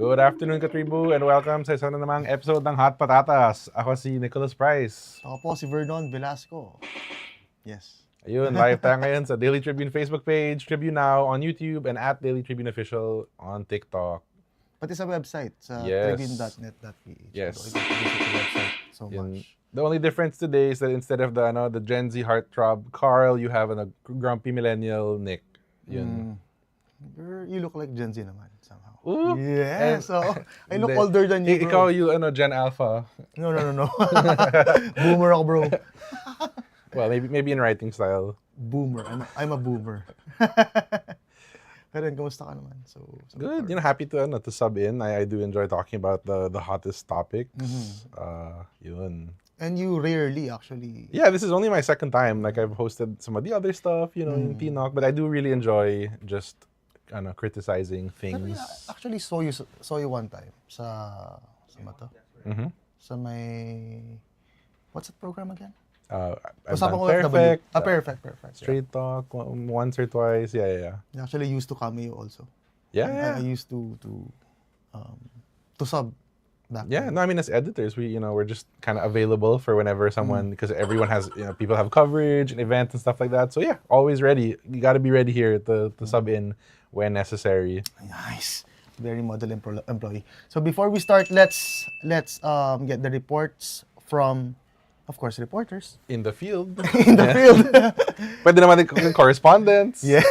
Good afternoon, Katribu, and welcome sa isa na namang episode ng Hot Patatas. Ako si Nicholas Price. Ako po si Vernon, Velasco. Yes. Ayun, live tayo ngayon sa Daily Tribune Facebook page, Tribune Now on YouTube, and at Daily Tribune Official on TikTok. Pati sa website, sa Yes. tribune.net.ph. Yes. So, you can visit the website so Yun. much. The only difference today is that instead of the Gen Z heartthrob Carl, you have a grumpy millennial Nick. Yun. You look like Gen Z naman, somehow. Ooh. Yeah, And- so I look Hindi. older than you, Ikaw, bro. Gen Alpha. No. Boomer ako, bro. Well, maybe in writing style. Boomer. I'm a boomer. Pero yun, kamusta ka naman? So Good. far. Happy to sub in. I do enjoy talking about the hottest topics. Yun. And you rarely actually... Yeah, this is only my second time. Like, I've hosted some of the other stuff, in Tinok, but I do really enjoy just criticizing Pero things. I actually saw you one time sa mata. Mhm. Sa may... What's that program again? I've Usapang done OFW. Perfect, Perfect. Straight Talk, once or twice. Yeah. I actually used to cameo also. Yeah. I used to sub back Yeah, then. no, I mean, as editors, we're just kind of available for whenever someone, because everyone has, people have coverage and events and stuff like that. So yeah, always ready. You got to be ready here to sub in when necessary. Nice. Very model employee. So before we start, let's get the reports from, of course, reporters In the field. in the field. Pwede naman yung correspondents. Yeah.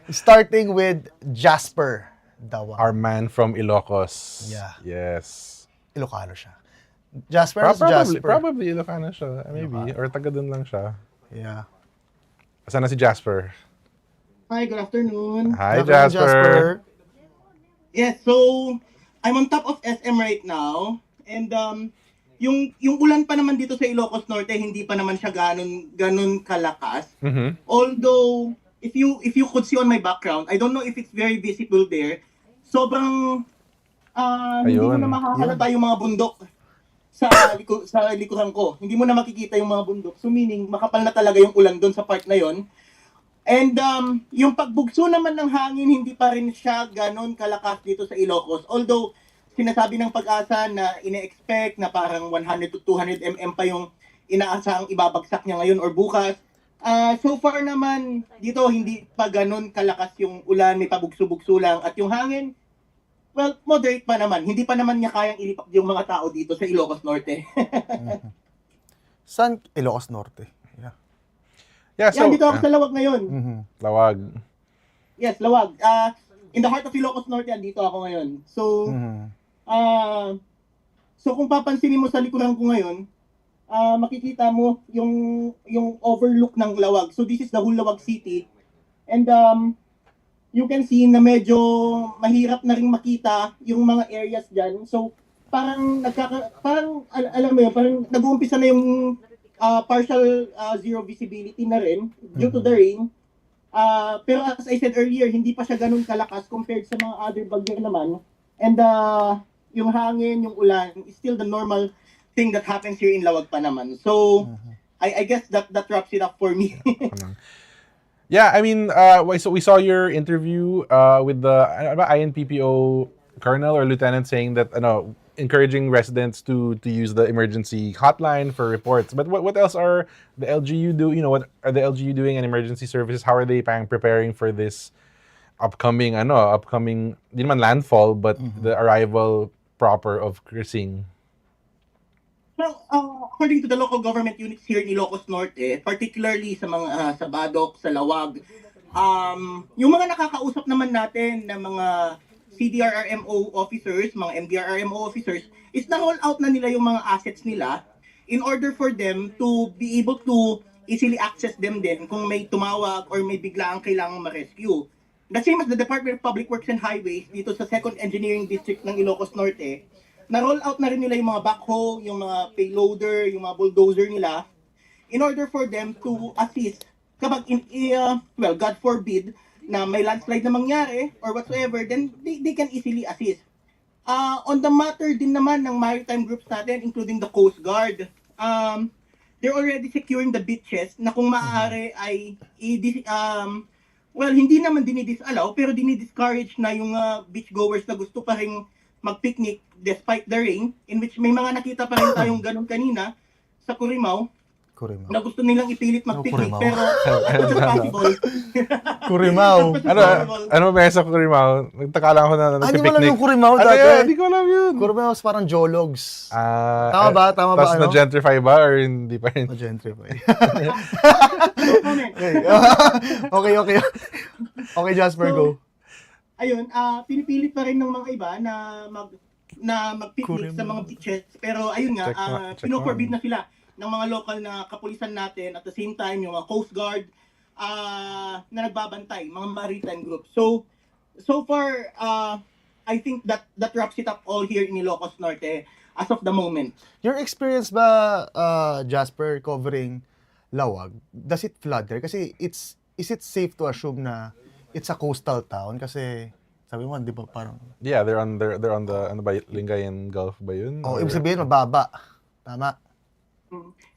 Starting with Jasper Dawa. Our man from Ilocos. Yeah. Yes. Ilocano siya. Jasper is Jasper. Probably Ilocano siya. Maybe. Or taga dun lang siya. Yeah. Asan na si Jasper? Hi, good afternoon. Hi, Welcome, Jasper. Yes, so I'm on top of SM right now, and yung ulan pa naman dito sa Ilocos Norte, hindi pa naman siya ganun kalakas. Mhm. Although if you could see on my background, I don't know if it's very visible there. Sobrang hindi mo Ayun. na makakalata yung mga bundok sa likuran ko. Hindi mo na makikita yung mga bundok. So meaning makapal na talaga yung ulan doon sa part na yon. And yung pagbugso naman ng hangin, hindi pa rin siya ganon kalakas dito sa Ilocos. Although, sinasabi ng Pag-asa na ine-expect na parang 100 to 200 mm pa yung inaasahang ibabagsak niya ngayon or bukas. So far naman, dito hindi pa ganon kalakas yung ulan, may pabugso-bugso lang. At yung hangin, well, moderate pa naman. Hindi pa naman niya kayang ilipak yung mga tao dito sa Ilocos Norte. San Ilocos Norte. Yeah. Yeah, so, Yan, dito ako sa Lawag ngayon. Lawag. Yes, Lawag. In the heart of Ilocos Norte, andito ako ngayon. So, so kung papansinin mo sa likuran ko ngayon, makikita mo yung overlook ng Lawag. So this is the whole Lawag City. And you can see na medyo mahirap na rin makita yung mga areas dyan. So parang alam mo yun, parang nag-uumpisa na yung partial zero visibility na rin due to the rain. Pero as I said earlier, hindi pa siya ganun kalakas compared sa mga other bagyo naman. And yung hangin, yung ulan, is still the normal thing that happens here in Lawag pa naman. So, I guess that wraps it up for me. Yeah, I mean, so we saw your interview with the INPPO colonel or lieutenant saying that, encouraging residents to use the emergency hotline for reports. But what else are the LGU do? What are the LGU doing and emergency services? How are they preparing for this upcoming, di naman landfall, but the arrival proper of Krising? Well, according to the local government units here in Ilocos Norte, particularly sa mga sa Badok, sa Lawag, yung mga nakakausap naman natin na mga CDRRMO officers, mga MDRRMO officers, is na-roll out na nila yung mga assets nila in order for them to be able to easily access them din kung may tumawag or may biglaang kailangang ma-rescue. The same as the Department of Public Works and Highways dito sa 2nd Engineering District ng Ilocos Norte, na-roll out na rin nila yung mga backhoe, yung mga payloader, yung mga bulldozer nila in order for them to assist kapag, well, God forbid, na may landslide na mangyari or whatsoever, then they can easily assist. On the matter din naman ng maritime groups natin, including the Coast Guard, they're already securing the beaches na kung maaari ay well, hindi naman dinidisalaw, pero dinidiscourage na yung beachgoers na gusto pa rin mag-picnic despite the rain, in which may mga nakita pa rin tayong ganun kanina sa Curimaw Kurimaw. na gusto nilang ipilit mag-picnic Curimaw? pero as much as possible. Kurimaw. as much as possible. Ano ba sa Kurimaw? Nagtaka lang ako na Hindi mo alam nagpipiknik. yung Kurimaw Ano dati? yun? Hindi ko alam yun. Kurimaw is parang jologs. Tama ba? Tama ba, Tapos ano? na-gentrify ba or hindi pa rin? Ma-gentrify. No comment. Okay. Okay, Jasper, So, go. Ayun, pinipilit pa rin ng mga iba na mag-picnic sa mga beaches. Pero ayun nga, pino-forbid na sila ng mga local na kapulisan natin, at the same time yung mga Coast Guard na nagbabantay, mga maritime groups. So far, I think that wraps it up all here in Ilocos Norte as of the moment. Your experience ba, Jasper, covering Lawag, does it flood there? Kasi is it safe to assume na it's a coastal town? Kasi sabi mo, di ba parang... Yeah, they're on the ano ba, Lingayen Gulf ba yun? Oh, Or- ibig sabihin, mababa. Tama.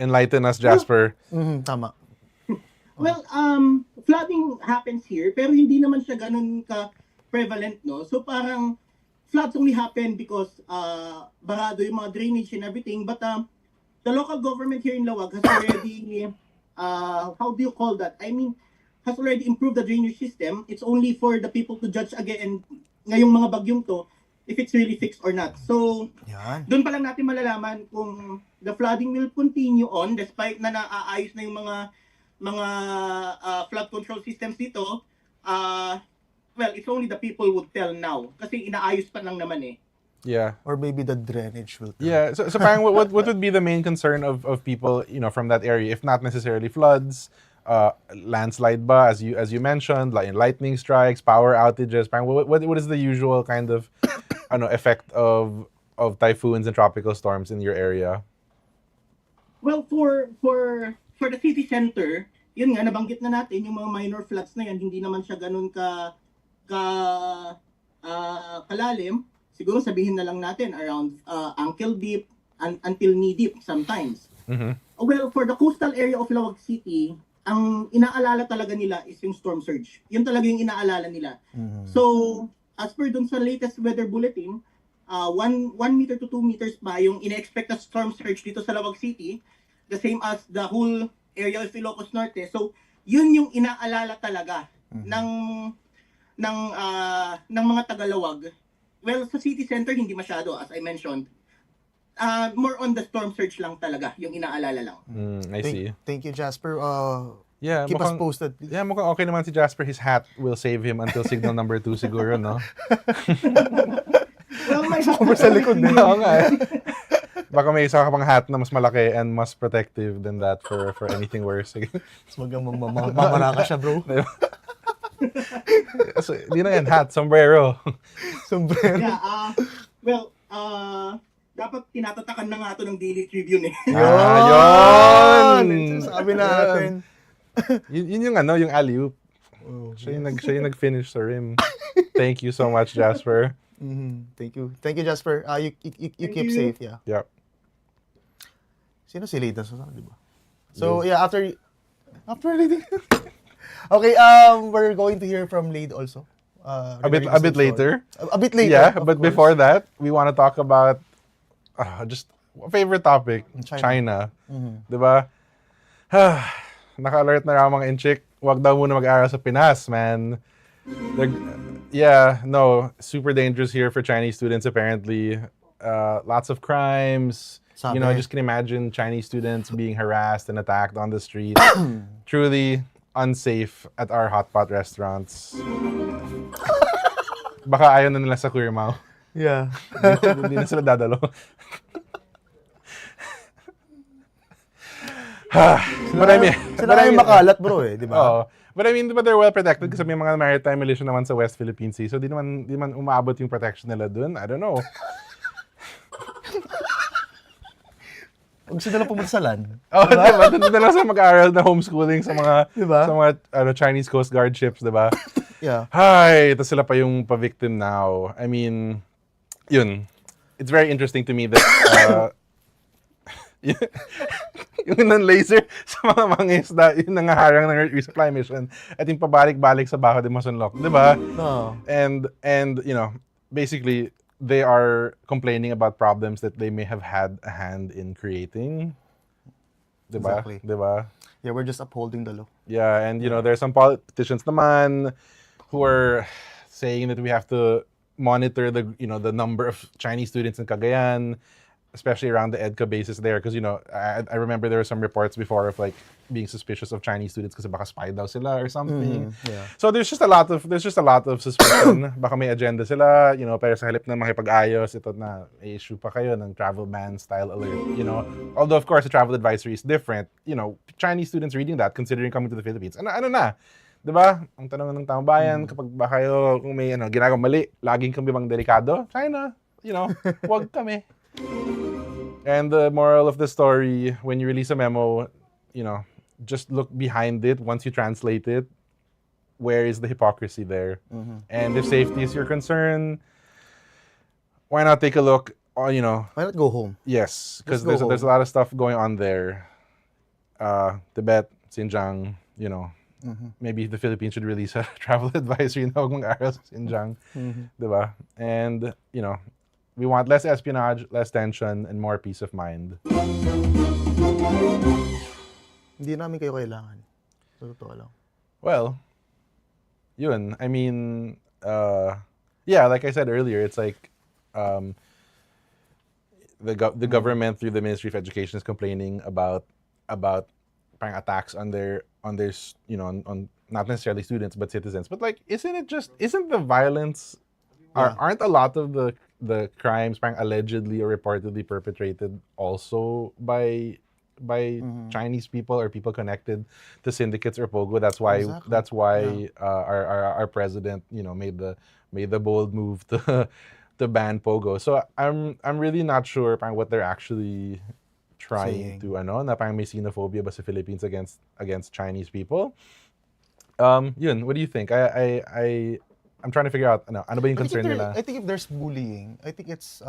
Enlighten us, Jasper. Tama. Well, flooding happens here, pero hindi naman siya ganun ka-prevalent, no? So parang floods only happen because barado yung mga drainage and everything, but the local government here in Lawag has already, how do you call that? I mean, has already improved the drainage system. It's only for the people to judge again ngayong mga bagyong to if it's really fixed or not. So, Yan. doon pa lang natin malalaman kung the flooding will continue on despite na naaayos na yung mga flood control systems dito. Well, it's only the people would tell now kasi inaayos pa lang naman eh. Yeah. Or maybe the drainage will come. Yeah. So parang what would be the main concern of people, from that area, if not necessarily floods, landslide ba, as you mentioned, like lightning strikes, power outages, parang what is the usual kind of effect of typhoons and tropical storms in your area? Well, for the city center, yun nga nabanggit na natin yung mga minor floods na yan, hindi naman siya ganun kalalim. Siguro sabihin na lang natin around ankle deep until knee deep sometimes. Mhm. Well, for the coastal area of Lawag City, ang inaalala talaga nila is yung storm surge. Yun talaga yung inaalala nila. So, as per dun sa latest weather bulletin, 1 meter to 2 meters pa yung ina-expect na storm surge dito sa Lawag City, the same as the whole area of Ilocos Norte. So, yun yung inaalala talaga ng mga taga-Lawag. Well, sa city center hindi masyado, as I mentioned. More on the storm surge lang talaga, yung inaalala lang. I see. Thank you, Jasper. Yeah, Keep us posted. Yeah, mukhang okay naman si Jasper. His hat will save him until signal number 2 siguro, no? Well, may Cover sa likod na. Oo nga eh. Baka may isa ka pang hat na mas malaki and mas protective than that for anything worse. Sige. Mas mamara ka siya, bro. So, di na yan, hat, sombrero. Sombrero. Yeah, well, dapat tinatatakan na nga ito ng Daily Tribune eh. Yun! Sabi natin. Yun yung alley-oop. Siya yung nag-finish sa rim. Thank you so much, Jasper. Thank you. Thank you, Jasper. You keep you. safe, yeah. Yep. Sino si Leighton Susana, di ba? So, yeah, after reading. Okay, we're going to hear from Leid also. A bit later. A bit later. Yeah, of but course. before that, we want to talk about just a favorite topic, China. Diba? Naka-alert na raw mga inchik. Huwag daw muna mag-aral sa Pinas, man. Super dangerous here for Chinese students apparently. Lots of crimes. Sabi. I just can imagine Chinese students being harassed and attacked on the street. Truly unsafe at our hotpot restaurants. Baka ayaw na nila sa Queermouth. Yeah. Hindi na sila dadalo. Sila yung makalat, bro, eh, di ba? Oo. But I mean, diba they're well protected kasi may mga maritime militia naman sa West Philippine Sea. So di naman umaabot yung protection nila dun. I don't know. Huwag sila lang pumunta sa land. Oh, diba? Doon na lang sa mag-aaral na homeschooling sa mga Diba? sa mga Chinese Coast Guard ships, diba? Yeah. Hi, ito sila pa yung pa-victim now. I mean, yun. It's very interesting to me that yung non-laser sa mga mangisda, yung nangaharang ng resupply mission at yung pabalik-balik sa Baho de Masunlok, di ba? No. And basically, they are complaining about problems that they may have had a hand in creating. Diba? Exactly. Diba? Yeah, we're just upholding the law. Yeah, and there's some politicians naman who are saying that we have to monitor the number of Chinese students in Cagayan, especially around the EDCA bases there, because I remember there were some reports before of like being suspicious of Chinese students kasi baka spy daw sila or something. Yeah. So there's just a lot of suspicion. Baka may agenda sila, pero sa halip na makipag-ayos, ito na may issue pa kayo ng travel ban style alert, Although of course the travel advisory is different, Chinese students reading that considering coming to the Philippines. Ano na? 'Di ba? Ang tanong ng taong bayan, kapag ba kayo kung may ginagawang mali, laging kami bang delikado? China, wag kami. And the moral of the story, when you release a memo, just look behind it once you translate it. Where is the hypocrisy there? And if safety is your concern, why not take a look? Why not go home? Yes, because Just go there's a lot of stuff going on there. Tibet, Xinjiang, maybe the Philippines should release a travel advisory na huwag mag-aral sa Xinjiang, diba? And we want less espionage, less tension, and more peace of mind. Hindi namin kayo kailangan. Sa totoo lang. Well, yun. I mean, yeah, like I said earlier, it's like the government through the Ministry of Education is complaining about parang attacks on their on not necessarily students but citizens. But like, isn't the violence aren't a lot of the crimes parang allegedly or reportedly perpetrated also by Chinese people or people connected to syndicates or pogo? That's why Exactly. our president made the bold move to to ban pogo. So I'm really not sure parang what they're actually trying to na parang may xenophobia ba sa Philippines against Chinese people. Yun, what do you think? I'm trying to figure out ano ba yung concern nila? I think if there's bullying, I think it's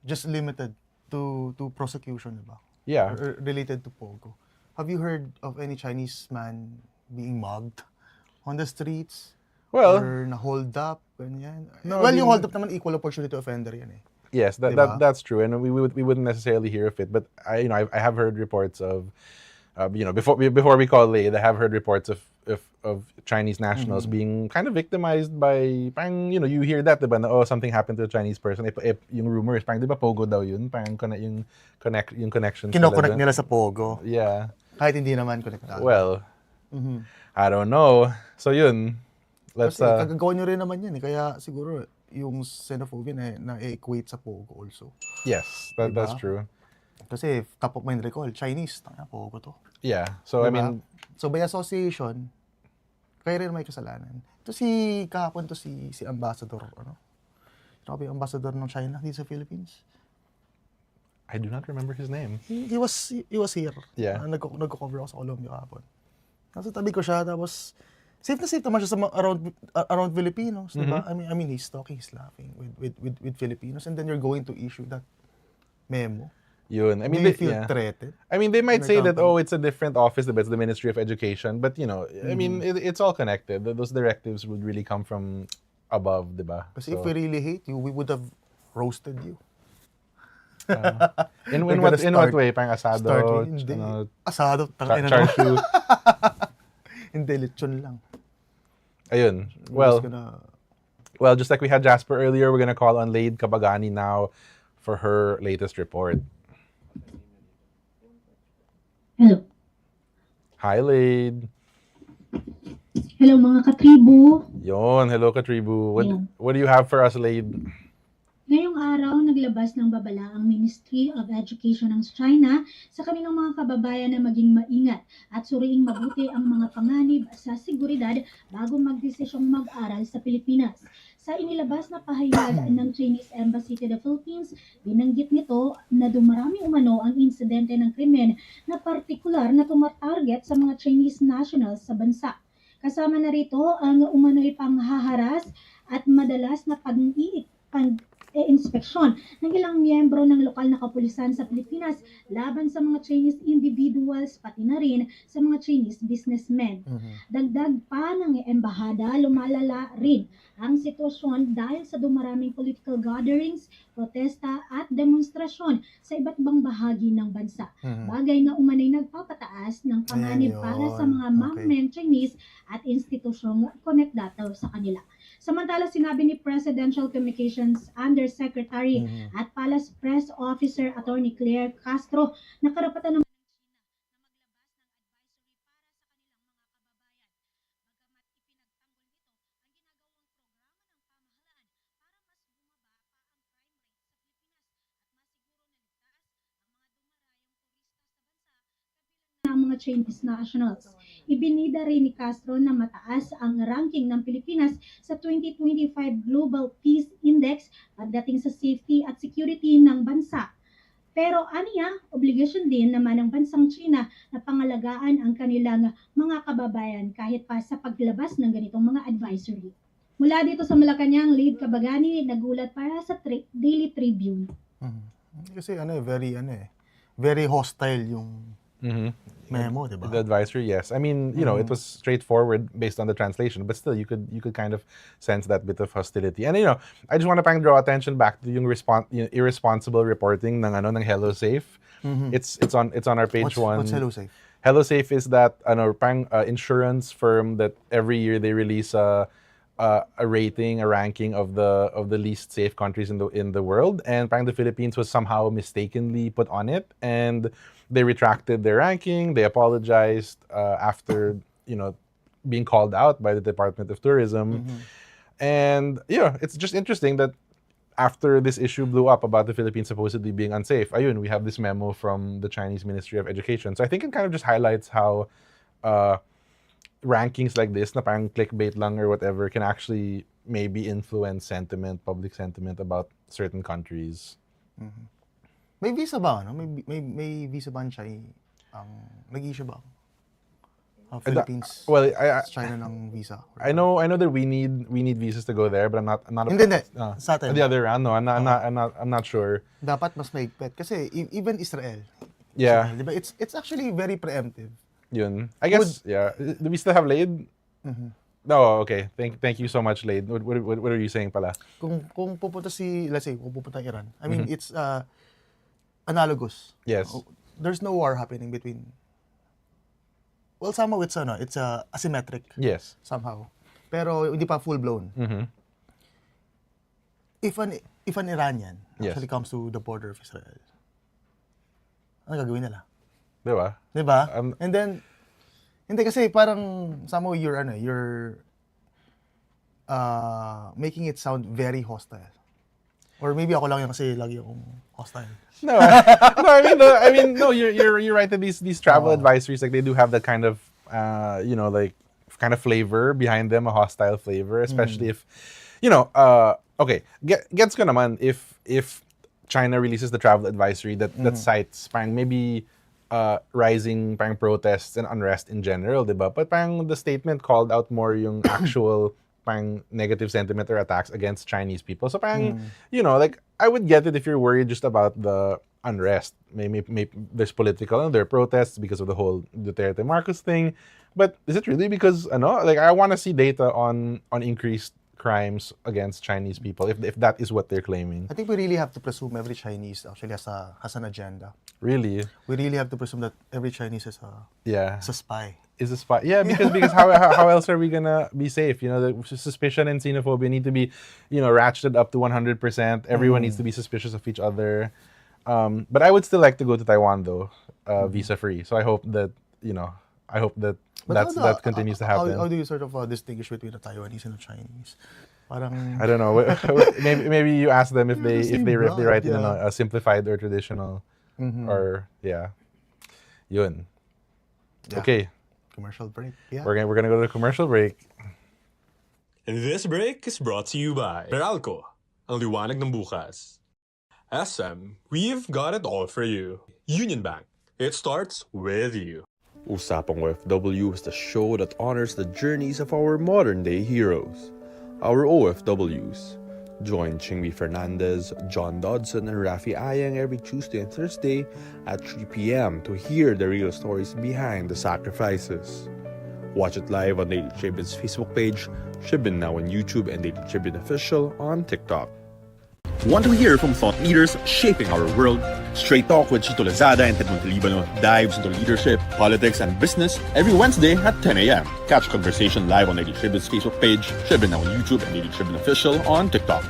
just limited to prosecution, diba? Yeah. Related to Pogo. Have you heard of any Chinese man being mugged on the streets? Well, or na-hold up, ganyan? No, Well, yung hold up naman, equal opportunity offender yan eh. Yes, Diba? that's true, and we wouldn't necessarily hear of it. But I have heard reports of, before we call Lade, I have heard reports of Chinese nationals being kind of victimized by, parang, you hear that, diba, na, something happened to a Chinese person. Yung rumor is, parang, diba, Pogo daw yun, parang yung connection. Kino-connect nila sa Pogo. Yeah. Kahit hindi naman connectado. Well, I don't know. So yun, let's. Kasi kagagawa nyo rin naman yan eh. Kaya siguro yung xenophobia na-equate sa Pogo also. Yes, that's Diba? true. Kasi top of mind recall, Chinese, Pogo to. Yeah. So I Diba? mean, So by association, kayo rin may kasalanan. Kahapon to si Ambassador, Sino ba yung Ambassador ng China dito sa Philippines? I do not remember his name. He was here. Yeah. Nagko-cover ako sa Colombia kahapon. Nasa tabi ko siya, tapos safe na safe naman siya sa around Filipinos, diba? I mean he's talking, he's laughing with Filipinos, and then you're going to issue that memo. Yun. I mean, Do you feel yeah. threatened? I mean, they might Like say that, company. it's a different office, but it's the Ministry of Education. But, I mean, it's all connected. Those directives would really come from above, diba? Kasi if we really hate you, we would have roasted you. In We're what gonna way? Parang asado? Hindi. ano, Asado, Char-siu? Hindi, lechon lang. Ayun. We're just gonna... Well, just like we had Jasper earlier, we're gonna call on Lade Kabagani now for her latest report. Hello. Hi, Lade. Hello mga katribu. Yon, hello Katribu. Ayan. What do you have for us, Lade? Ngayong araw, naglabas ng babala ang Ministry of Education ng China sa kanilang mga kababayan na maging maingat at suriing mabuti ang mga panganib sa seguridad bago magdesisyong mag-aral sa Pilipinas. Sa inilabas na pahayag ng Chinese Embassy to the Philippines, binanggit nito na dumarami umano ang insidente ng krimen na partikular na tumatarget sa mga Chinese nationals sa bansa. Kasama na rito ang umano'y panghaharas at madalas na inspeksyon ng ilang miyembro ng lokal na kapulisan sa Pilipinas laban sa mga Chinese individuals pati na rin sa mga Chinese businessmen. Dagdag pa ng embahada, lumalala rin ang sitwasyon dahil sa dumaraming political gatherings, protesta at demonstrasyon sa iba't ibang bahagi ng bansa. Bagay na umanay nagpapataas ng panganib para sa mga mangmen Chinese at institusyong konektado sa kanila. Samantala, sinabi ni Presidential Communications Undersecretary at Palace Press Officer Attorney Claire Castro na karapatan ng ng mga Chinese nationals. Ibinida rin ni Castro na mataas ang ranking ng Pilipinas sa 2025 Global Peace Index pagdating sa safety at security ng bansa. Pero aniya, obligasyon din naman ng bansang China na pangalagaan ang kanilang mga kababayan kahit pa sa paglabas ng ganitong mga advisory. Mula dito sa Malacanang, Lead Kabagani, nagulat para sa Daily Tribune. Kasi very hostile yung memo, diba? The advisory, yes. I mean, you know, it was straightforward based on the translation, but still, you could kind of sense that bit of hostility. And you know, I just want to draw attention back to yung irresponsible reporting ng Hello Safe. It's on our page one. What's Hello Safe? Hello Safe is that insurance firm that every year they release a ranking of the least safe countries in the world, and the Philippines was somehow mistakenly put on it, and they retracted their ranking. They apologized after being called out by the Department of Tourism, and it's just interesting that after this issue blew up about the Philippines supposedly being unsafe, we have this memo from the Chinese Ministry of Education. So I think it kind of just highlights how rankings like this, na parang clickbait lang or whatever, can actually maybe influence public sentiment about certain countries. May visa ba? No? May visa ba ang China? Nag-issue ba? Philippines, China ng visa. I know that we need visas to go there, but I'm not. Hindi. Sa atin. The other round, no, I'm not sure. Dapat mas mahigpit kasi even Israel. Yeah. Diba? It's actually very preemptive. Yun. I guess, do we still have Lade? No, okay. Thank you so much, Lade. What are you saying pala? Kung pupunta let's say, kung pupunta Iran, I mean, it's analogous. Yes. There's no war happening between. Well, somehow it's asymmetric. Yes. Somehow. Pero hindi pa full-blown. If an Iranian actually comes to the border of Israel, ano gagawin nila? Diba? And then, hindi kasi parang somehow you're making it sound very hostile. Or maybe ako lang yan kasi lagi akong hostile. No, I mean, no. You're right that these travel advisories, like, they do have that kind of, like, kind of flavor behind them, a hostile flavor, especially if, okay, gets ko naman if China releases the travel advisory that cites parang maybe rising parang protests and unrest in general, diba? But parang the statement called out more yung actual parang negative sentiment or attacks against Chinese people. So parang, like, I would get it if you're worried just about the unrest. Maybe there's political, there are protests because of the whole Duterte Marcos thing. But is it really because, like, I want to see data on increased crimes against Chinese people, if that is what they're claiming. I think we really have to presume every Chinese actually has an agenda. Really? We really have to presume that every Chinese is a spy. Is a spy. Yeah, because how else are we gonna be safe? The suspicion and xenophobia need to be, ratcheted up to 100%. Everyone needs to be suspicious of each other. But I would still like to go to Taiwan though, visa free. So I hope that that continues to happen. How do you sort of distinguish between the Taiwanese and the Chinese? Parang I don't know. maybe you ask them if they write in a simplified or traditional, or yun. Yeah. Okay. Commercial break. Yeah. We're gonna go to the commercial break. And this break is brought to you by Meralco, ang liwanag ng bukas. SM, we've got it all for you. Union Bank, it starts with you. Usapang OFW is the show that honors the journeys of our modern-day heroes, our OFWs. Join Chingmi Fernandez, John Dodson, and Rafi Ayang every Tuesday and Thursday at 3 p.m. to hear the real stories behind the sacrifices. Watch it live on Daily Tribune's Facebook page, Tribune now on YouTube, and Daily Tribune Official on TikTok. Want to hear from thought leaders shaping our world? Straight Talk with Chito Lazada and Ted Montalibano dives into leadership, politics, and business every Wednesday at 10 a.m. Catch conversation live on Daily Tribune's Facebook page, Tribune now on YouTube, and Daily Tribune Official on TikTok.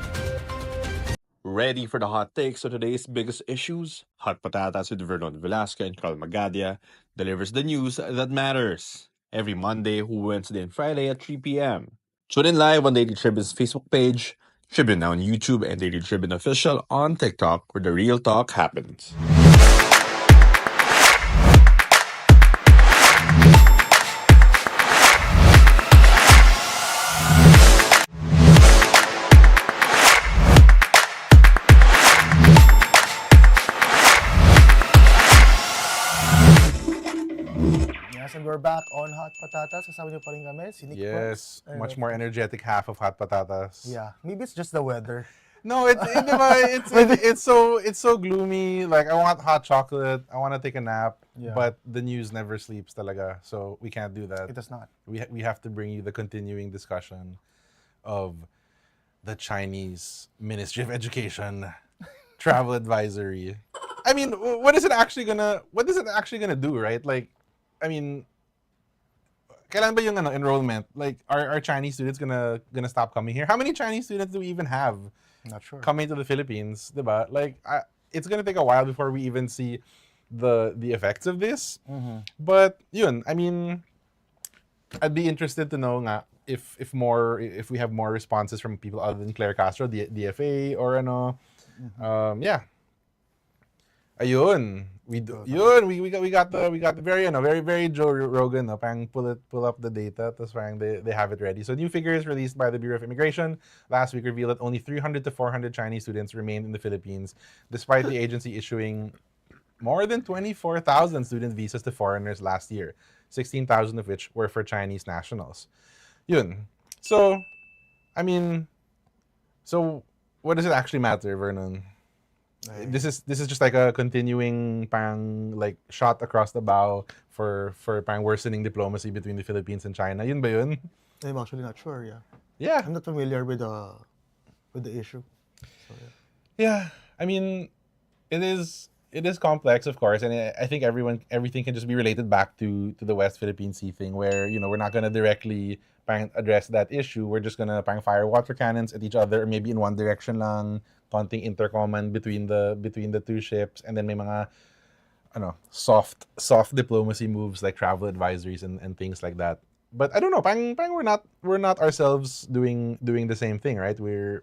Ready for the hot takes on today's biggest issues? Hot Patatas with Vernon, Velasco, and Carl Magadia delivers the news that matters. Every Monday, Wednesday, and Friday at 3 p.m. Tune in live on Daily Tribune's Facebook page, Tribune now on YouTube, and Daily Tribune Official on TikTok, where the real talk happens. Yes, and we're back on Hot Patatas. Kasama niyo pa rin kami, si Nick Yes, Parks. much more energetic half of Hot Patatas. Yeah, maybe it's just the weather. No, it's so gloomy. Like I want hot chocolate. I want to take a nap. Yeah. But the news never sleeps, talaga. So we can't do that. It does not. We have to bring you the continuing discussion of the Chinese Ministry of Education travel advisory. I mean, what is it actually gonna do, right? Like, I mean, kailan ba yung enrollment? Like, are Chinese students gonna stop coming here? How many Chinese students do we even have Not sure. coming to the Philippines, diba? Like, it's gonna take a while before we even see the effects of this. Mm-hmm. But yun, I mean, I'd be interested to know nga if we have more responses from people other than Claire Castro, the DFA, or ano. Yeah. Ayun. We got the very Joe Rogan, no? Parang pull up the data, tapos parang they have it ready. So new figures released by the Bureau of Immigration last week revealed that only 300 to 400 Chinese students remained in the Philippines, despite the agency issuing more than 24,000 student visas to foreigners last year, 16,000 of which were for Chinese nationals. Yun. So, I mean, so what does it actually matter, Vernon? This is just like a continuing pang like shot across the bow for pang worsening diplomacy between the Philippines and China. Yun ba yun? I'm actually not sure, yeah. Yeah. I'm not familiar with the issue. So, Yeah. I mean, it is complex, of course, and I think everything can just be related back to the West Philippine Sea thing, where we're not gonna directly pang address that issue. We're just gonna pang fire water cannons at each other, or maybe in one direction lang, konting intercommand between the two ships, and then may mga soft diplomacy moves like travel advisories and things like that. But I don't know, pang we're not ourselves doing the same thing, right? We're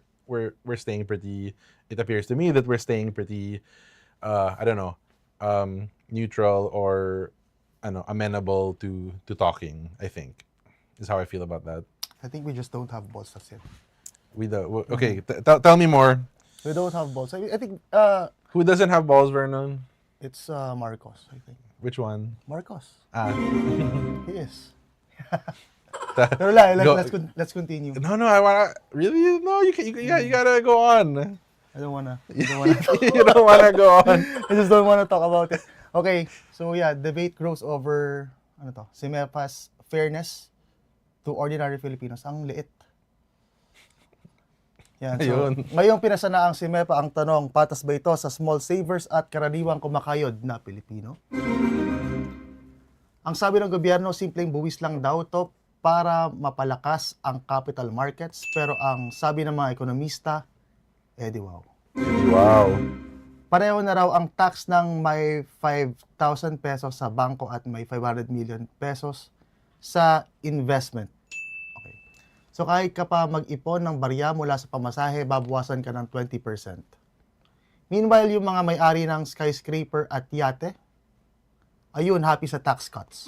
staying pretty. It appears to me that we're staying pretty. I don't know, neutral or amenable to talking. I think is how I feel about that. I think we just don't have balls, that's it. Okay, tell me more. We don't have balls. I think Who doesn't have balls, Vernon? it's Marcos, I think. Which one? Marcos. Ah. He is. Pero let's continue. No, I wanna really no. You gotta go on. I don't wanna. You don't wanna go on. I just don't wanna talk about it. Okay, so yeah, debate grows over CIMEPA's fairness to ordinary Filipinos. Ang liit. Yan, so, Ayun. ngayong pinasa na ang CIMEPA ang tanong, patas ba ito sa small savers at karaniwang kumakayod na Pilipino? Ang sabi ng gobyerno, simpleng buwis lang daw to para mapalakas ang capital markets. Pero ang sabi ng mga ekonomista, di wow. Wow. Pareho na raw ang tax ng may 5,000 pesos sa bangko at may 500 million pesos sa investment. Okay. So kahit ka pa mag-ipon ng barya mula sa pamasahe, babawasan ka ng 20%. Meanwhile, yung mga may-ari ng skyscraper at yate, ayun, happy sa tax cuts.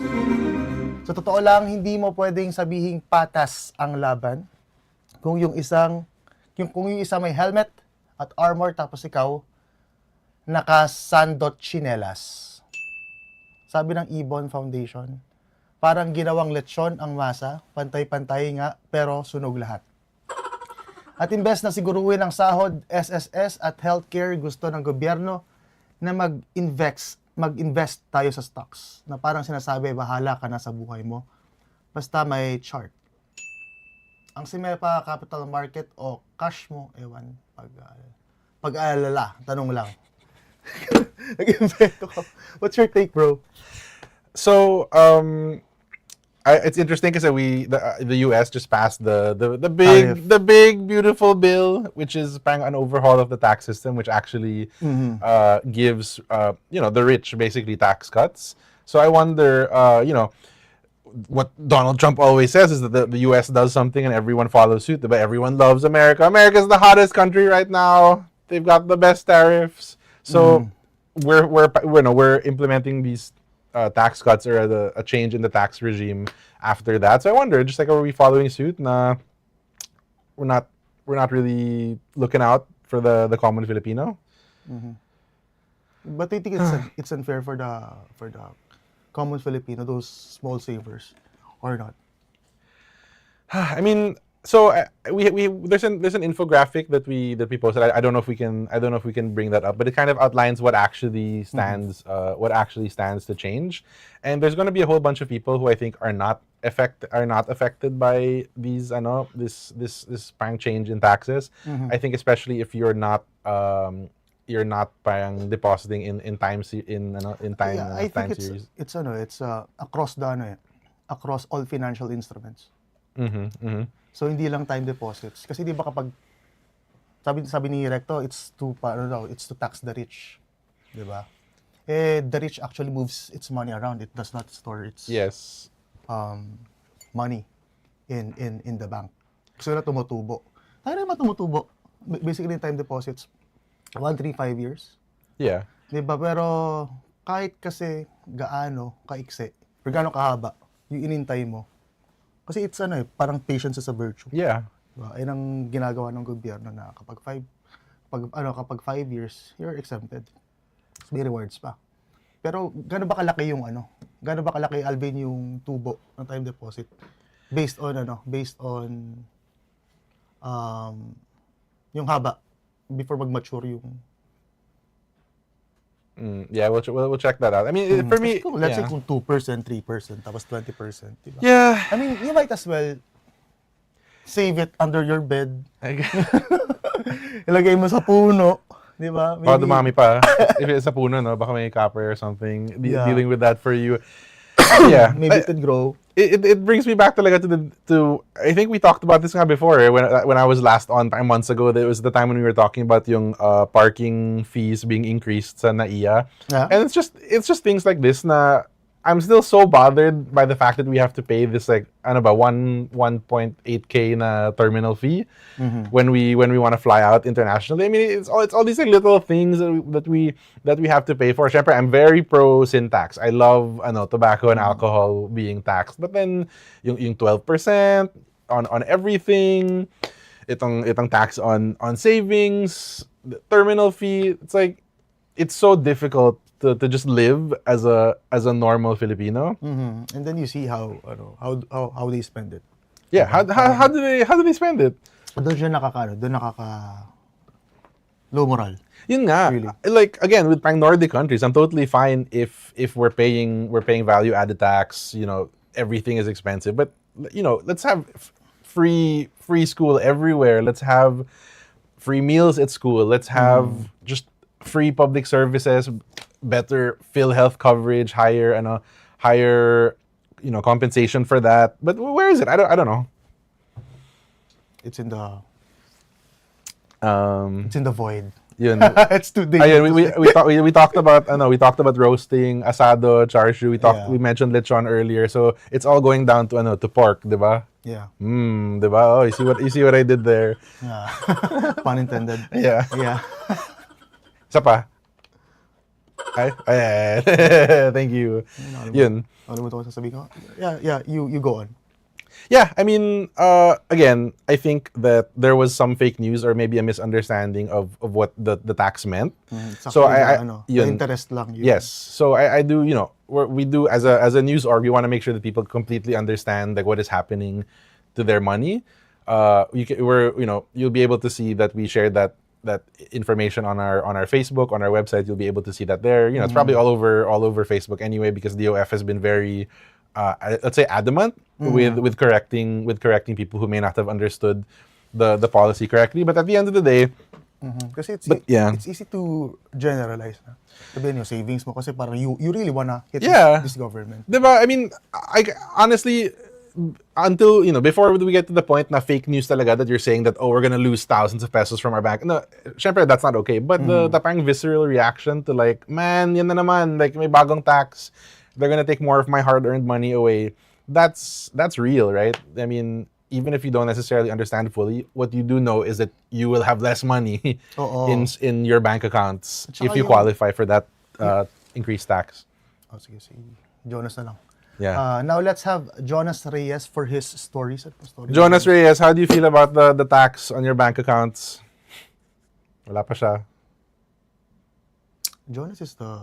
Sa totoo lang, hindi mo pwedeng sabihing patas ang laban kung yung isa may helmet at armor tapos ikaw naka-sandot chinelas. Sabi ng Ibon Foundation, parang ginawang lechon ang masa, pantay-pantay nga pero sunog lahat. At imbes na siguruhin ang sahod, SSS at healthcare, gusto ng gobyerno na mag-invest tayo sa stocks. Na parang sinasabi, bahala ka na sa buhay mo. Basta may chart. Ang Simepa Capital Market o cash mo, ewan, pag-aalala, tanong lang. Nag-invento ka. What's your take, bro? So, it's interesting because the US just passed the big beautiful bill, which is parang an overhaul of the tax system, which actually gives the rich basically tax cuts. So I wonder, what Donald Trump always says is that the US does something and everyone follows suit. But everyone loves America. America's the hottest country right now. They've got the best tariffs. So we're implementing these tax cuts or a change in the tax regime after that. So I wonder, just like, are we following suit? Nah, we're not really looking out for the common Filipino. But I think it's unfair for the common Filipino, those small savers, or not? I mean, so we there's an infographic that we posted. I don't know if we can bring that up, but it kind of outlines what actually stands to change. And there's going to be a whole bunch of people who I think are not affected by these this prank change in taxes. I think especially if you're not parang depositing in time I think time it's series. it's across all financial instruments. So hindi lang time deposits kasi di ba kapag sabi ni Recto, it's to tax the rich, di ba? The rich actually moves its money around. It does not store its money in the bank. So na tumutubo. Tayo rin tumutubo. Basically time deposits 1, 3, 5 years. Yeah. Di ba? Pero kahit kasi gaano kaiksi, or gaano kahaba, yung inintay mo. Kasi it's parang patience is a virtue. Yeah. Diba? Ayun ang ginagawa ng gobyerno na kapag 5 years, you're exempted. May rewards pa. Pero gaano ba kalaki Alvin yung tubo ng time deposit? Based on yung haba before mag-mature yung yeah, we'll check that out. I mean, for me, let's say kung 2%, 3%, tapos 20%, diba? Yeah. I mean, you might as well save it under your bed. Ilagay mo sa puno, di ba? Baka dumami pa. If it's sa puno, no? Baka may copper or something dealing with that for you. Yeah. Maybe it could grow. It brings me back talaga to I think we talked about this nga before when I was last on months ago. That was the time when we were talking about yung parking fees being increased sa NAIA. Yeah. And it's just things like this na I'm still so bothered by the fact that we have to pay this 1.8K na terminal fee when we want to fly out internationally. I mean, it's all these little things that we have to pay for. Syempre, I'm very pro sin tax. I love tobacco and alcohol being taxed. But then yung 12% on everything, itong tax on savings, the terminal fee, it's so difficult to just live as a normal Filipino. And then you see how they spend it. Yeah, how do they spend it? Doon low moral. Yun nga. Really? Like again with pang Nordic countries, I'm totally fine if we're paying value added tax, everything is expensive, but let's have free school everywhere. Let's have free meals at school. Let's have just free public services, better PhilHealth coverage, higher compensation for that. But where is it? I don't know. It's in the void. Yun. It's too dangerous. Ayun, we talked about roasting, asado, charshu. We mentioned lechon earlier. So it's all going down to pork, di ba? Yeah. Di ba? Oh, you see what I did there? Yeah. Pun intended. Yeah. Yeah. Isa pa? Ay, thank you. Yun. Ano mo ito sasabihin ko? Yeah, you go on. Yeah, I mean, again, I think that there was some fake news or maybe a misunderstanding of what the tax meant. So the interest lang yun. Yes. So I do, we do as a news org, we want to make sure that people completely understand what is happening to their money. you'll be able to see that we shared that information on our Facebook, on our website. You'll be able to see that there. It's probably all over Facebook anyway, because DOF has been very, let's say, adamant with correcting people who may not have understood the policy correctly. But at the end of the day, Kasi yeah. it's easy to generalize. Sabihin yung savings mo kasi parang you really wanna hit Yeah. this government. Diba? I mean, I honestly, until, before we get to the point na fake news talaga that you're saying that, oh, we're gonna lose thousands of pesos from our bank. No, syempre, that's not okay. But the parang visceral reaction to like, man, yan na naman, like may bagong tax, they're gonna take more of my hard-earned money away. That's real, right? I mean, even if you don't necessarily understand fully, what you do know is that you will have less money in your bank accounts At saka if you yung- qualify for that increased tax. Oh, sige. Jonas na lang. Yeah. Now let's have Jonas Reyes for his stories. Jonas Reyes, how do you feel about the tax on your bank accounts? Wala pa siya. Jonas is the...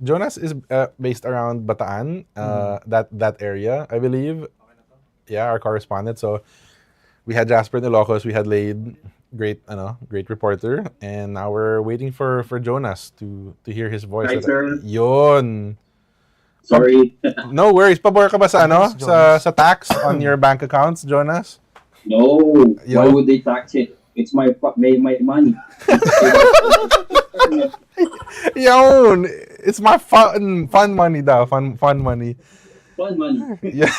Jonas is based around Bataan, that area, I believe. Yeah, our correspondent. So we had Jasper in Ilocos, we had Lade, great reporter, and now we're waiting for Jonas to hear his voice. Hi, sir. Yun. Sorry. No worries. Pabor ka ba sa Jonas. sa tax on your bank accounts, Jonas? No. Yo. Why would they tax it? It's my money. Yun. It's my fun money daw. Fun money. Fun money. Yeah.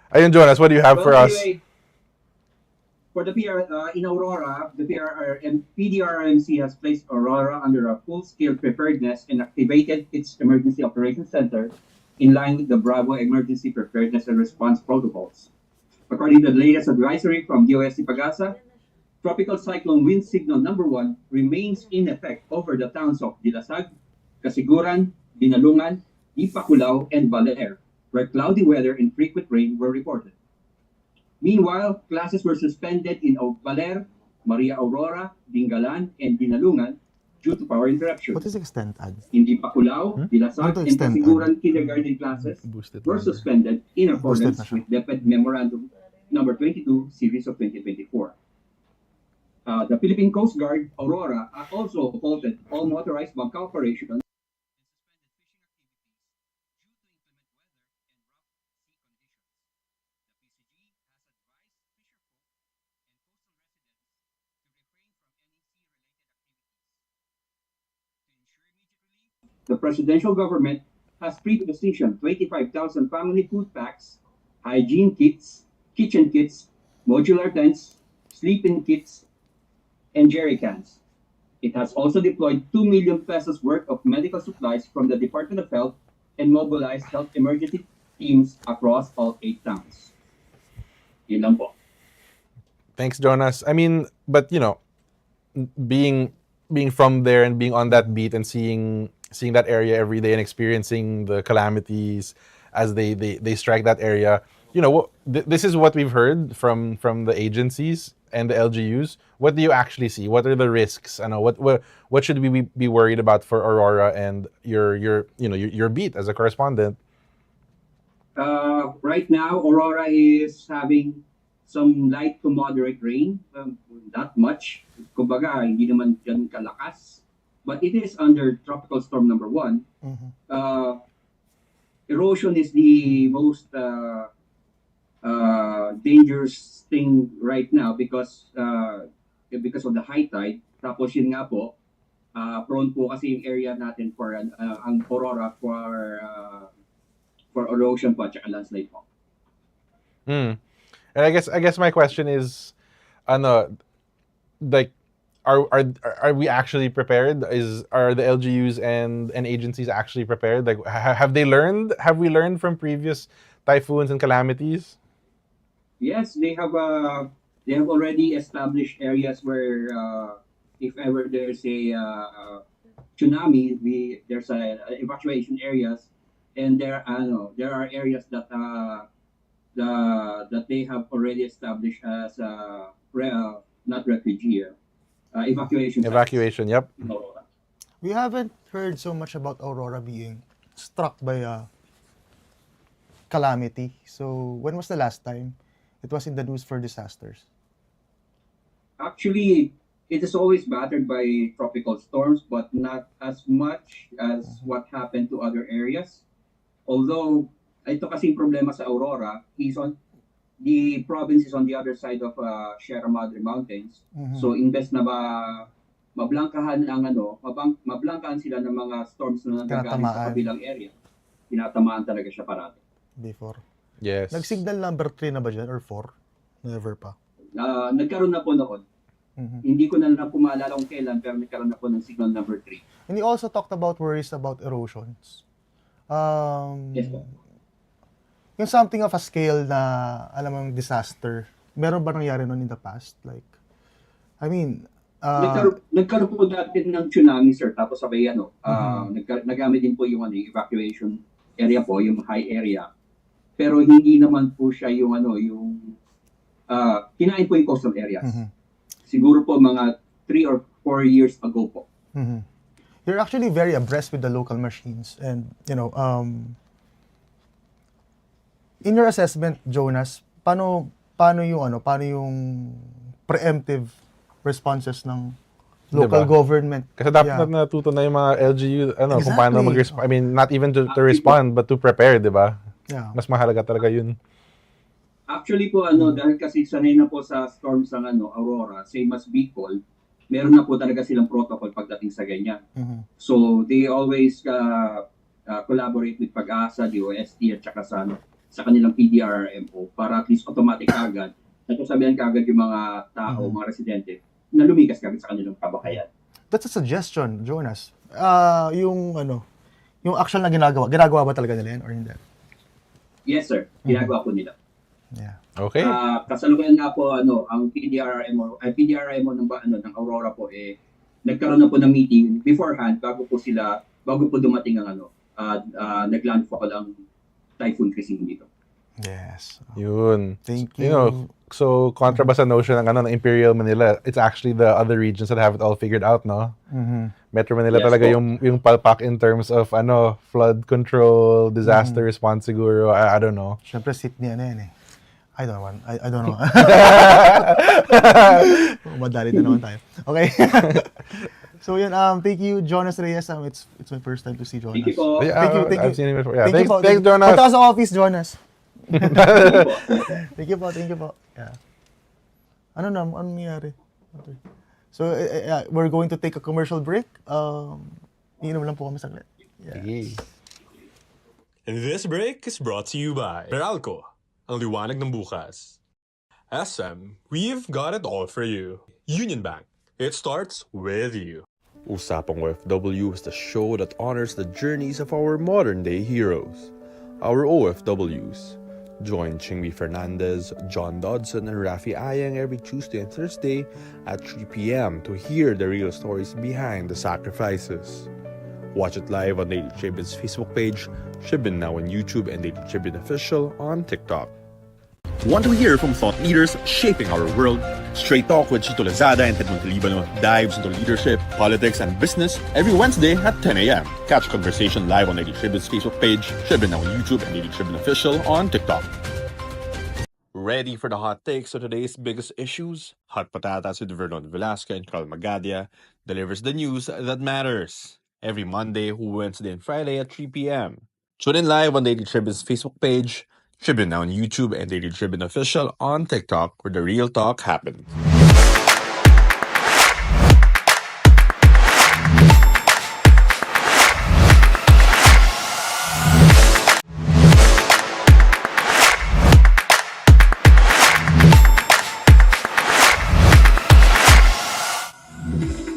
Ayun, Jonas, what do you have for us? Anyway, for the PR in Aurora, the PDRMC has placed Aurora under a full-scale preparedness and activated its emergency operations center in line with the Bravo emergency preparedness and response protocols. According to the latest advisory from DOST Pagasa, Tropical Cyclone Wind Signal number 1 remains in effect over the towns of Dilasag, Kasiguran, Binalungan, Ipaculao, and Baler, where cloudy weather and frequent rain were reported. Meanwhile, classes were suspended in Baler, Maria Aurora, Dingalan, and Binalungan due to power interruption. What is extent ad? In Ipaculao, Dilasag, Ano to and extent, Kasiguran kindergarten classes Boosted were number. suspended in accordance na siya. with DepEd Memorandum number 22, series of 2024. The Philippine Coast Guard, Aurora, also halted all motorized bunker operations. The presidential government has pre-positioned 25,000 family food packs, hygiene kits, kitchen kits, modular tents, sleeping kits, and jerry cans. It has also deployed 2 million pesos worth of medical supplies from the Department of Health and mobilized health emergency teams across all 8 towns. Yun lang po. Thanks, Jonas. I mean, but being from there and being on that beat and seeing that area every day and experiencing the calamities as they strike that area, this is what we've heard from the agencies and the LGUs. What do you actually see? What are the risks? I know what should we be worried about for Aurora and your beat as a correspondent? Right now, Aurora is having some light to moderate rain, not much. Kumbaga, hindi naman ganun kalakas. But it is under tropical storm number 1. Erosion is the most dangerous thing right now because of the high tide. Tapos yun nga po, prone po kasi yung area natin for ang Aurora for erosion po at saka landslide po. And I guess my question is, like, are we actually prepared? Are the LGUs and agencies actually prepared? Like, have they learned? Have we learned from previous typhoons and calamities? Yes, they have already established areas where if ever there's a tsunami, there's evacuation areas, and there are areas that they have already established as not refugee evacuation. Evacuation, yep. Aurora. We haven't heard so much about Aurora being struck by a calamity. So when was the last time it was in the news for disasters? Actually, it is always battered by tropical storms, but not as much as what happened to other areas. Although, ito kasing problema sa Aurora, the province is on the other side of Sierra Madre Mountains. So, imbes na mablangkahan mablangkahan sila ng mga storms na nagagaling sa Tinatamaan. kabilang area, tinatamaan talaga siya parati. Before. Yes. Nag-signal number 3 na ba dyan or 4? Never pa. Nagkaroon na po noon. Hindi ko na lang po maalala kung kailan, pero nagkaroon na po ng signal number 3. And he also talked about worries about erosions. Yes po. Yung something of a scale na, alam mo, disaster, meron ba nangyari noon in the past? Like, I mean, Nagkaroon po dati ng tsunami, sir. Tapos sabay, nagamit din po yung evacuation area po, yung high area. Pero hindi naman po siya yung kinain po yung coastal areas. Siguro po mga 3 or 4 years ago po. You're actually very abreast with the local machines. And, in your assessment, Jonas, paano yung preemptive responses ng local Diba? government? Kasi dapat natuto na yung mga LGU, kung paano Exactly. mag-respond. I mean, not even to respond, but to prepare, di ba? Yeah. Mas mahalaga talaga yun. Actually po, dahil kasi sanay na po sa storms ng Aurora, same as Bicol, meron na po talaga silang protocol pagdating sa ganyan. So, they always collaborate with Pag-asa, DOST, at saka sa kanilang PDRMO para at least automatic agad. Nagsasabihan kaagad yung mga tao, mga residente, na lumikas kagad sa kanilang kabakayan. That's a suggestion, Jonas. Yung actual na ginagawa ba talaga nila yan or hindi? Yes, sir. Ginagawa po nila. Yeah. Okay. Kasalukuyan nga po ang PDRMO ng Aurora po nagkaroon na po ng meeting beforehand bago po dumating ang naglandfall ang Typhoon Christine dito. Yes. Yun. Thank you. So kontra ba sa notion ng Imperial Manila, it's actually the other regions that have it all figured out, no? Metro Manila Yes, talaga po. yung palpak in terms of flood control, disaster response siguro. I don't know. Siyempre, Sydney yan eh. I don't know. Madali na naman tayo. Okay. So yun, thank you, Jonas Reyes. It's my first time to see Jonas. Thank you po. Yeah, Thank you. I've seen him before. Yeah. Thank you po. Thanks, Jonas. Punta ka sa office, Jonas. Thank you po. Yeah. Ano nangyari? Okay. So, we're going to take a commercial break. Iinom lang po kami saglit. Yeah. Okay. And this break is brought to you by Veralco, ang liwanag ng bukas. SM, we've got it all for you. Union Bank, it starts with you. Usapang OFW is the show that honors the journeys of our modern-day heroes, our OFWs. Join Chingmi Fernandez, John Dodson, and Rafi Ayang every Tuesday and Thursday at 3 p.m. to hear the real stories behind the sacrifices. Watch it live on Daily Tribune's Facebook page, Tribune now on YouTube, and Daily Tribune Official on TikTok. Want to hear from thought leaders shaping our world? Straight Talk with Chito Lazada and Ted Montalibano dives into leadership, politics, and business every Wednesday at 10 a.m. Catch conversation live on Daily Tribune's Facebook page, Tribune now on YouTube, and Daily Tribune Official on TikTok. Ready for the hot takes on today's biggest issues? Hot Patatas with Vernon, Velasco, and Magadia delivers the news that matters. Every Monday, Wednesday, and Friday at 3 p.m. Tune in live on Daily Tribune's Facebook page, Tribune now on YouTube, and Daily Tribune Official on TikTok, where the real talk happens.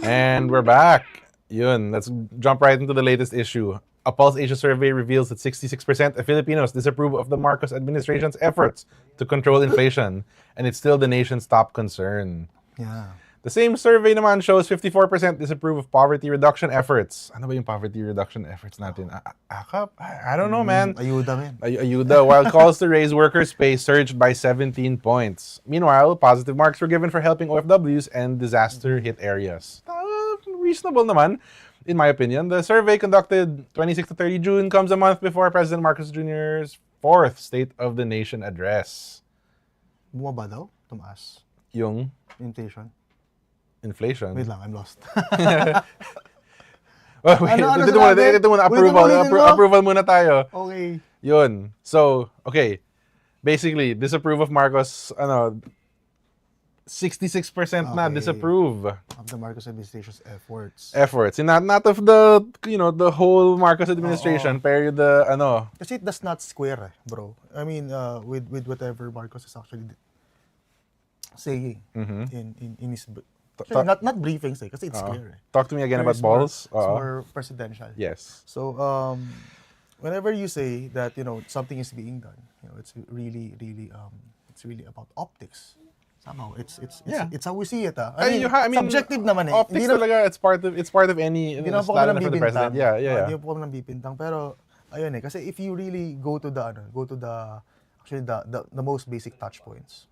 And we're back. Yun, let's jump right into the latest issue. A Pulse Asia survey reveals that 66% of Filipinos disapprove of the Marcos administration's efforts to control inflation, and it's still the nation's top concern. Yeah. The same survey naman shows 54% disapprove of poverty reduction efforts. Ano ba yung poverty reduction efforts natin? AKAP? I don't know, man. Ayuda men. Ayuda, while calls to raise workers' pay surged by 17 points. Meanwhile, positive marks were given for helping OFWs and disaster-hit areas. Reasonable naman, in my opinion. The survey conducted 26 to 30 June comes a month before President Marcos Jr.'s 4th State of the Nation address. Bumaba daw? Tumaas? Yung Inflation? inflation. Wait lang, I'm lost. Oh, wait, Ano dito sinabi? muna, Ulitin mo. approval muna tayo. Okay. Yun. So, okay. Basically, disapprove of Marcos, 66% na Okay. disapprove Of the Marcos administration's efforts. efforts. Not of the, the whole Marcos administration, pero the, Kasi it does not square, bro. I mean, with whatever Marcos is actually saying in his actually, not briefings kasi it's clear. Talk to me again Pero about it's more- balls. It's more presidential. Yes. So, whenever you say that something is being done, it's really about optics. Somehow, it's how we see it. I mean, subjective naman eh. Optics talaga, it's part of any, Hindi naman po lalo kami na for the president. Yeah. Hindi po kami nang bibintang. Pero, ayun eh. Kasi if you really go to the actually the most basic touch points.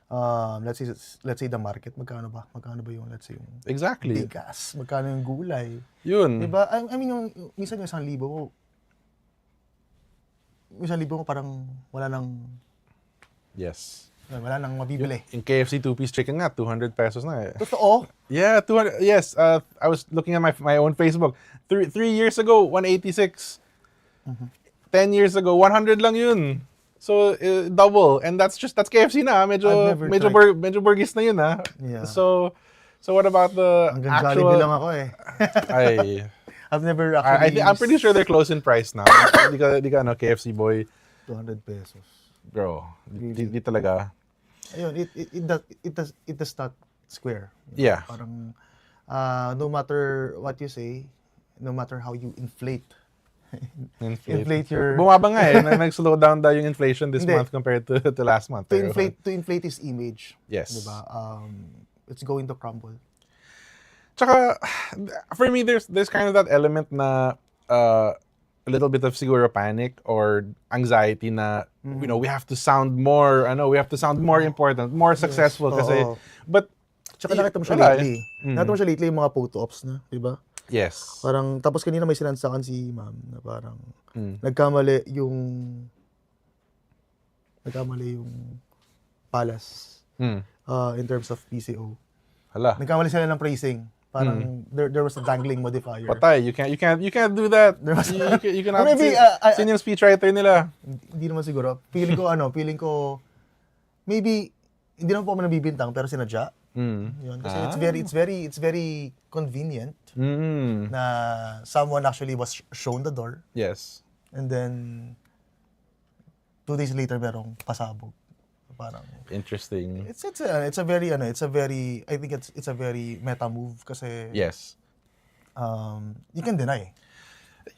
Let's say the market, magkano ba yung, let's say, yung Exactly. bigas, magkano yung gulay. Yun. Diba? I mean, minsan yung 1,000 mo, parang wala nang Yes. mabibili. In KFC 2-piece chicken nga, 200 pesos na eh. Totoo? Yeah, 200. Yes, I was looking at my own Facebook. 3 years ago, 186. 10 years ago, 100 lang yun. So double, and that's KFC na. I've never Medyo burgis na yun Yeah. So what about the Hanggang actual? Jollibee lang ako eh. Ay, I've never actually I'm pretty sure they're close in price now. Di ka KFC boy, 200 pesos. bro. Di talaga. Ayun, it does not square. Yeah. Parang no matter what you say, no matter how you inflate your Bumaba nga eh. Nag-slow down daw yung inflation this Hindi. month compared to last month. to Pero- inflate his image. Yes. Diba? It's going to crumble. Tsaka, for me, there's kind of that element na a little bit of siguro panic or anxiety na, we have to sound more, important, more successful kasi, Oo. but, Tsaka nakita mo siya wala eh. lately. Nakita mo siya lately yung mga photo ops na, di ba? yes. Parang, tapos kanina may sinansakan si ma'am na parang, nagkamali yung Palace in terms of PCO. Hala. Nagkamali sila ng praising. Parang there was a dangling modifier. Patay. You can't do that. You cannot. Or maybe, sin yung speechwriter nila. Hindi naman siguro. Feeling ko, maybe, hindi naman po kami nabibintang, pero sinadya. Yun. Kasi it's very convenient na someone actually was shown the door, Yes. and then 2 days later merong pasabog. Parang Interesting. it's a very I think it's a very meta move kasi Yes. you can deny.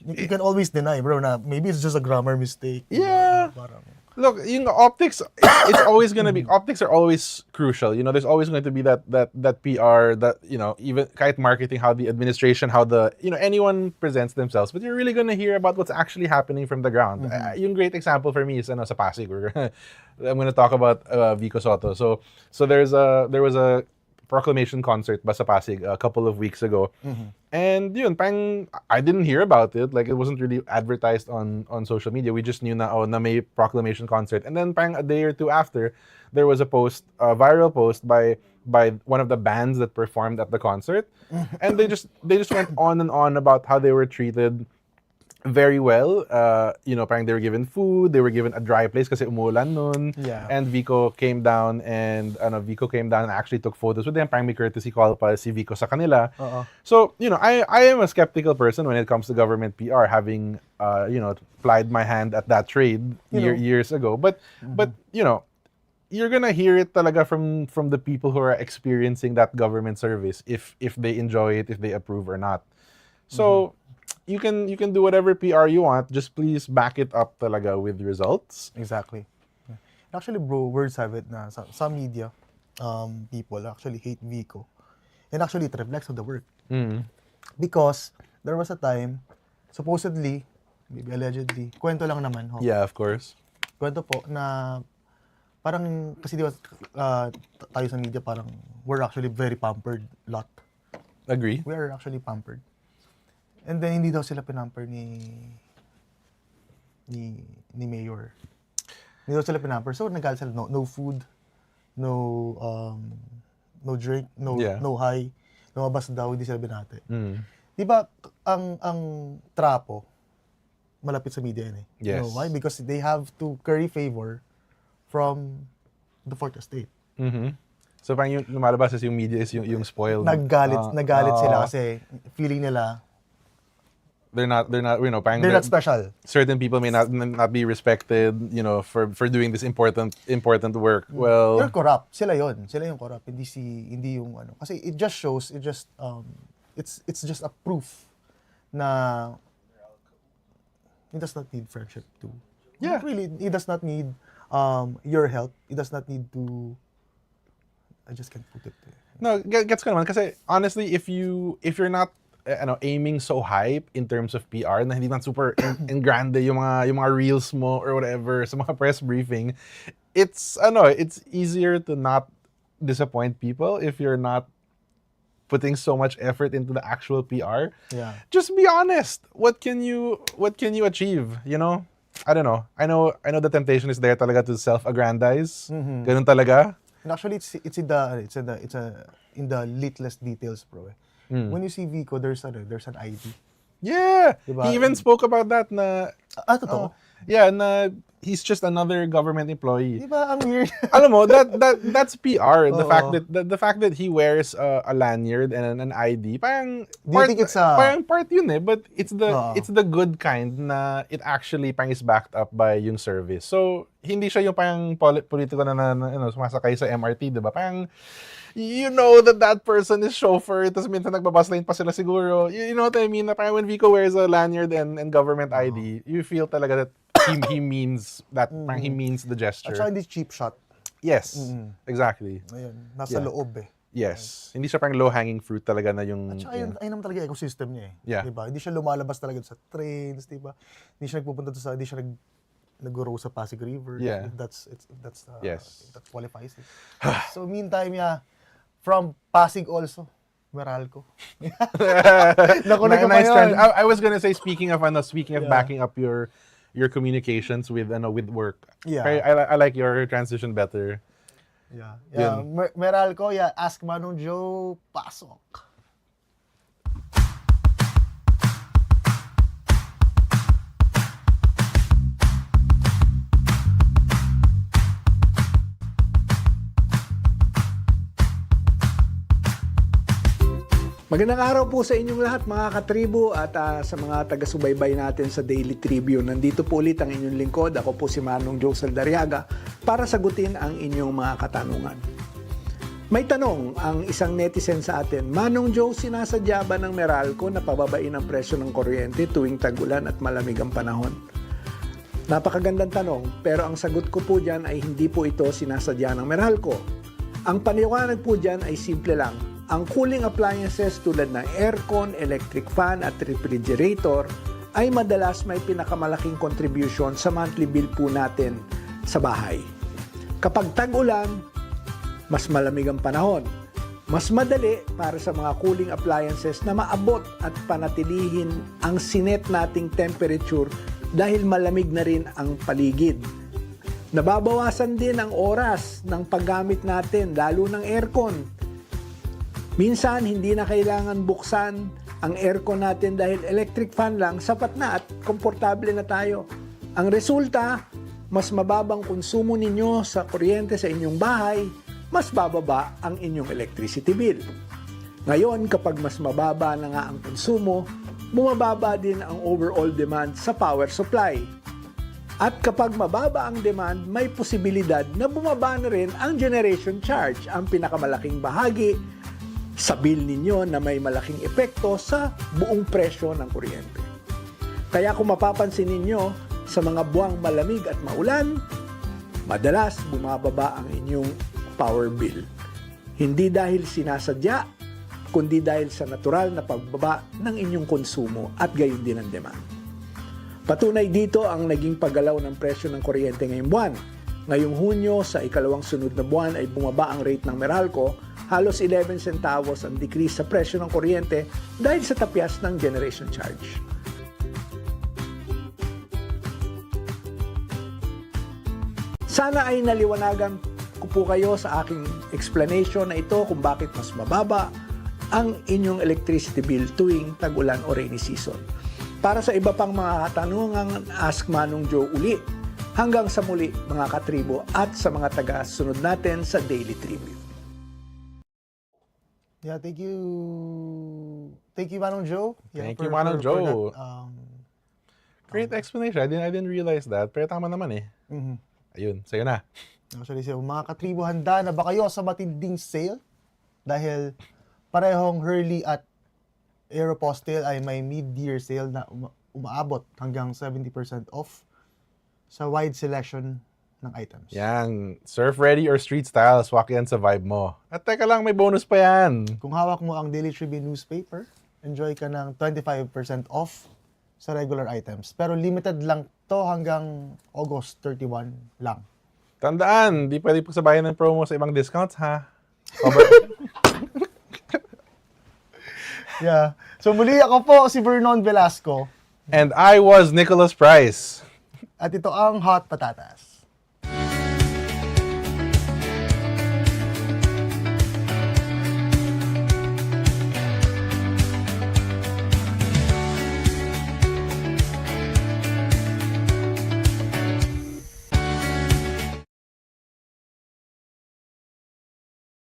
You can always deny, bro, na maybe it's just a grammar mistake. Yeah. Parang Look, optics, it's always going to be, optics are always crucial. There's always going to be that PR, that, even kahit marketing, how the administration, how the, anyone presents themselves. But you're really going to hear about what's actually happening from the ground. Yung great example for me is, sa Pasig. I'm going to talk about Vico Soto. So there was a proclamation concert ba sa Pasig a couple of weeks ago. And yun, parang I didn't hear about it. Like, it wasn't really advertised on social media. We just knew na may proclamation concert. And then parang a day or two after, there was a viral post by one of the bands that performed at the concert. And they just went on and on about how they were treated very well. Parang they were given food, they were given a dry place kasi umulan nun. Yeah. And Vico came down and actually took photos with them. Parang may courtesy call pa si Vico sa kanila. So, I am a skeptical person when it comes to government PR, having plied my hand at that trade years ago. But you're gonna hear it talaga from the people who are experiencing that government service if they enjoy it, if they approve or not. So you can do whatever PR you want, just please back it up talaga with results. Exactly. Yeah. Actually, bro, words have it na some media people actually hate Vico. And actually, it reflects on the work. Because there was a time, supposedly, maybe allegedly, kwento lang naman. Yeah, of course. Kwento po na parang, kasi di ba, tayo sa media parang, we're actually very pampered lot. Agree. We are actually pampered. And then, hindi daw sila pinamper ni Mayor. Hindi daw sila pinamper. So, nagalit sila, no food, no drink, no high. Lumabas daw, hindi sila binate. Di ba, ang trapo, malapit sa media yun eh. Yes. You know why? Because they have to curry favor from the fourth estate. So parang yung lumalabas is yung media is yung spoiled. Nagalit sila kasi feeling nila they're not parang they're not special. Certain people may not be respected, for doing this important work. Well, You're corrupt. Sila yung corrupt, hindi yung ano. Kasi it just shows, it's just a proof na he does not need friendship too. Yeah. Not really, he does not need your help. He does not need to. I just can't put it there. No, gets ko naman kasi honestly, if you're not aiming so high in terms of PR na hindi man super in grande yung mga reels mo or whatever sa mga press briefing, it's easier to not disappoint people if you're not putting so much effort into the actual PR. Yeah. Just be honest. What can you achieve, I don't know. I know the temptation is there talaga to self-aggrandize. Ganun talaga. And actually, it's in the littlest details, bro. When you see Vico, there's an ID. Yeah. Diba? He even spoke about that na Totoo? yeah, na he's just another government employee. Diba, ang weird. Alam mo, that's PR. The fact that he wears a lanyard and an ID, parang Do you think it's parang part yun eh, but it's the good kind na it actually parang is backed up by yung service. So hindi siya yung parang politiko na sumasakay sa MRT, 'di ba? Parang you know that person is chauffeur, tapos minsan nagbabus lane pa sila siguro. You know what I mean? Na parang when Vico wears a lanyard and government ID, you feel talaga that he means that, parang he means the gesture. At saka hindi cheap shot. Yes, exactly. Ayun, nasa loob eh. Yes. Hindi siya parang low-hanging fruit talaga na yung... At saka ayun naman talaga ecosystem niya eh. Yeah. Diba? Hindi siya lumalabas talaga sa trains, diba? Hindi siya nagpupunta hindi siya nag-row sa Pasig River. Yeah. If that qualifies it. So meantime, from Pasig also, Meralco. Nice trend. I was gonna say, speaking of backing up your communications with work. Yeah. I like your transition better. Yeah. Meralco, ask Manong Joe, pasok. Magandang araw po sa inyong lahat mga katribo at sa mga taga-subaybay natin sa Daily Tribune. Nandito po ulit ang inyong lingkod. Ako po si Manong Joe Saldariaga para sagutin ang inyong mga katanungan. May tanong ang isang netizen sa atin, Manong Joe, sinasadya ba ng Meralco na pababain ang presyo ng kuryente tuwing tag-ulan at malamig ang panahon? Napakagandang tanong, pero ang sagot ko po dyan ay hindi po ito sinasadya ng Meralco. Ang paniwanag po dyan ay simple lang. Ang cooling appliances tulad ng aircon, electric fan at refrigerator ay madalas may pinakamalaking contribution sa monthly bill po natin sa bahay. Kapag tag-ulan, mas malamig ang panahon. Mas madali para sa mga cooling appliances na maabot at panatilihin ang sinet nating temperature dahil malamig na rin ang paligid. Nababawasan din ang oras ng paggamit natin, lalo ng aircon. Minsan, hindi na kailangan buksan ang aircon natin dahil electric fan lang, sapat na at komportable na tayo. Ang resulta, mas mababang konsumo ninyo sa kuryente sa inyong bahay, mas bababa ang inyong electricity bill. Ngayon, kapag mas mababa na nga ang konsumo, bumababa din ang overall demand sa power supply. At kapag mababa ang demand, may posibilidad na bumaba na rin ang generation charge, ang pinakamalaking bahagi sa bill ninyo na may malaking epekto sa buong presyo ng kuryente. Kaya kung mapapansin ninyo, sa mga buwang malamig at maulan, madalas bumababa ang inyong power bill. Hindi dahil sinasadya, kundi dahil sa natural na pagbaba ng inyong konsumo at gayon din ang demand. Patunay dito ang naging paggalaw ng presyo ng kuryente ngayong buwan. Ngayong Hunyo, sa ikalawang sunod na buwan ay bumaba ang rate ng Meralco, halos 11 centavos ang decrease sa presyo ng kuryente dahil sa tapyas ng generation charge. Sana ay naliwanagan ko po kayo sa aking explanation na ito kung bakit mas mababa ang inyong electricity bill tuwing tag-ulan o rainy season. Para sa iba pang mga katanungan, Ask Manong Joe uli. Hanggang sa muli mga katribo at sa mga taga-sunod natin sa Daily Tribune. Yeah, thank you. Thank you, Manong Joe. Yeah, Thank you, Manong Joe. that, Great explanation. I didn't realize that. Pero tama naman eh. Ayun, sa'yo na. Actually, so, mga katribo, handa na ba kayo sa matinding sale? Dahil parehong Hurley at Aeropostale ay may mid-year sale na umaabot hanggang 70% off sa wide selection ng items. Yan. Surf ready or street style, swak yan sa vibe mo. At teka lang, may bonus pa yan. Kung hawak mo ang Daily Tribune newspaper, enjoy ka ng 25% off sa regular items. Pero limited lang to hanggang August 31 lang. Tandaan, di pwede pagsabayan ng promo sa ibang discounts, ha? Yeah. So muli ako po si Vernon Velasco. And I was Nicholas Price. At ito ang Hot Patatas.